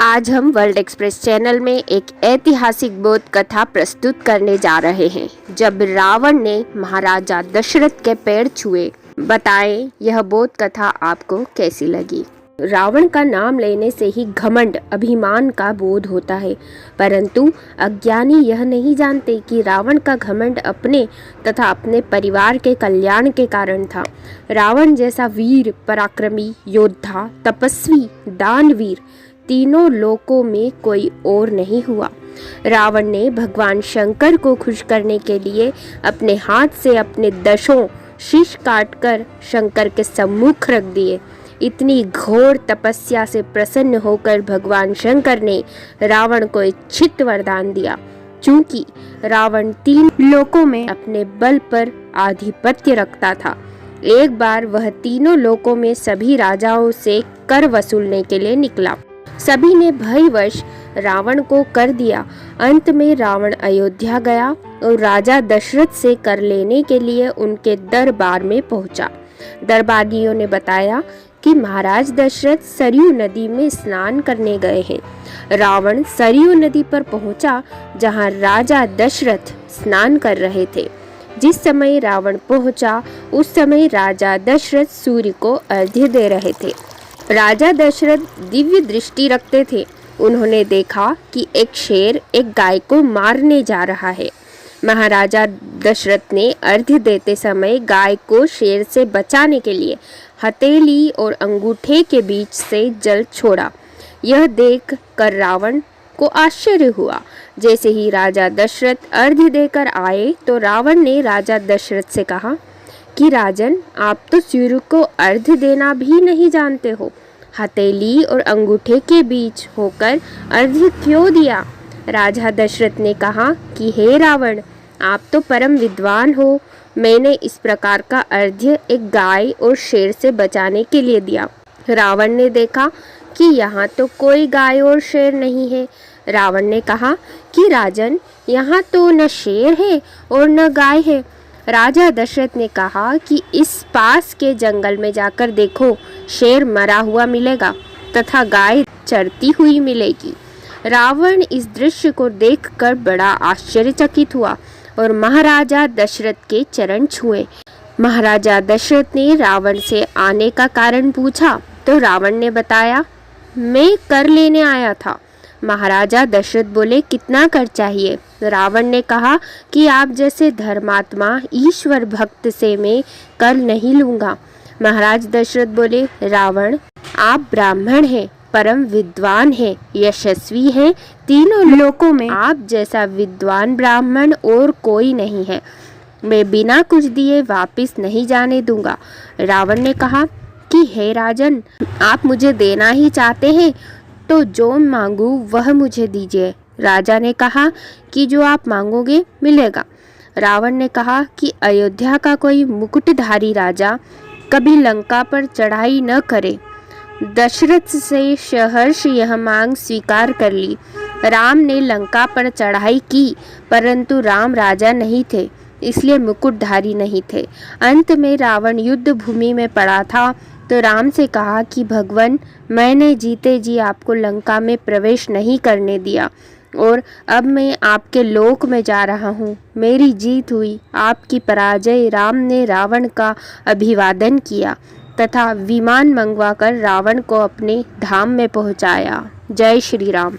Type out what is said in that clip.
आज हम world express channel में एक ऐतिहासिक बोध कथा प्रस्तुत करने जा रहे हैं। जब रावण ने महाराजा दशरथ के पैर छुए। बताएं यह बोध कथा आपको कैसी लगी। रावण का नाम लेने से ही घमंड अभिमान का बोध होता है, परंतु अज्ञानी यह नहीं जानते कि रावण का घमंड अपने तथा अपने परिवार के कल्याण के कारण था। रावण जैसा वीर, पराक्रमी, योद्धा, तपस्वी, दानवीर तीनों लोकों में कोई और नहीं हुआ। रावण ने भगवान शंकर को खुश करने के लिए अपने हाथ से अपने 10 शीश काटकर शंकर के सम्मुख रख दिए। इतनी घोर तपस्या से प्रसन्न होकर भगवान शंकर ने रावण को इच्छित वरदान दिया। चूंकि रावण 3 लोकों में अपने बल पर आधिपत्य रखता था, एक बार वह तीनों लोकों में सभी राजाओं से कर वसूलने के लिए निकला। सभी ने भयवश रावण को कर दिया। अंत में रावण अयोध्या गया और राजा दशरथ से कर लेने के लिए उनके दरबार में पहुंचा। दरबारियों ने बताया कि महाराज दशरथ सरयू नदी में स्नान करने गए हैं। रावण सरयू नदी पर पहुंचा, जहां राजा दशरथ स्नान कर रहे थे। जिस समय रावण पहुंचा, उस समय राजा दशरथ सूर्य को अर्घ्य दे रहे थे। राजा दशरथ दिव्य दृष्टि रखते थे। उन्होंने देखा कि एक शेर एक गाय को मारने जा रहा है। महाराजा दशरथ ने अर्घ्य देते समय गाय को शेर से बचाने के लिए हथेली और अंगूठे के बीच से जल छोड़ा। यह देख कर रावण को आश्चर्य हुआ। जैसे ही राजा दशरथ अर्घ्य देकर आए तो रावण ने राजा दशरथ से कहा कि राजन, आप तो सूर्य को अर्घ्य देना भी नहीं जानते हो। हथेली और अंगूठे के बीच होकर अर्घ्य क्यों दिया? राजा दशरथ ने कहा कि हे रावण, आप तो परम विद्वान हो। मैंने इस प्रकार का अर्घ्य एक गाय और शेर से बचाने के लिए दिया। रावण ने देखा कि यहाँ तो कोई गाय और शेर नहीं है। रावण ने कहा कि राजन, यहाँ तो न शेर है और न गाय है। राजा दशरथ ने कहा कि इस पास के जंगल में जाकर देखो, शेर मरा हुआ मिलेगा तथा गाय चरती हुई मिलेगी। रावण इस दृश्य को देखकर बड़ा आश्चर्यचकित हुआ और महाराजा दशरथ के चरण छुए। महाराजा दशरथ ने रावण से आने का कारण पूछा तो रावण ने बताया, मैं कर लेने आया था। महाराजा दशरथ बोले, कितना कर चाहिए? रावण ने कहा कि आप जैसे धर्मात्मा ईश्वर भक्त से मैं कर नहीं लूंगा। महाराज दशरथ बोले, रावण, आप ब्राह्मण हैं, परम विद्वान हैं, यशस्वी हैं। तीनों लोकों में आप जैसा विद्वान ब्राह्मण और कोई नहीं है। मैं बिना कुछ दिए वापिस नहीं जाने दूंगा। रावण ने कहा कि हे राजन, आप मुझे देना ही चाहते हैं तो जो मांगू वह मुझे दीजिए। राजा ने कहा कि जो आप मांगोगे मिलेगा। रावण ने कहा कि अयोध्या का कोई मुकुटधारी राजा कभी लंका पर चढ़ाई न करे। दशरथ से सहर्ष यह मांग स्वीकार कर ली। राम ने लंका पर चढ़ाई की, परंतु राम राजा नहीं थे, इसलिए मुकुटधारी नहीं थे। अंत में रावण युद्ध भूमि में पड़ा था तो राम से कहा कि भगवान, मैंने जीते जी आपको लंका में प्रवेश नहीं करने दिया और अब मैं आपके लोक में जा रहा हूँ। मेरी जीत हुई, आपकी पराजय। राम ने रावण का अभिवादन किया तथा विमान मंगवाकर रावण को अपने धाम में पहुँचाया। जय श्री राम।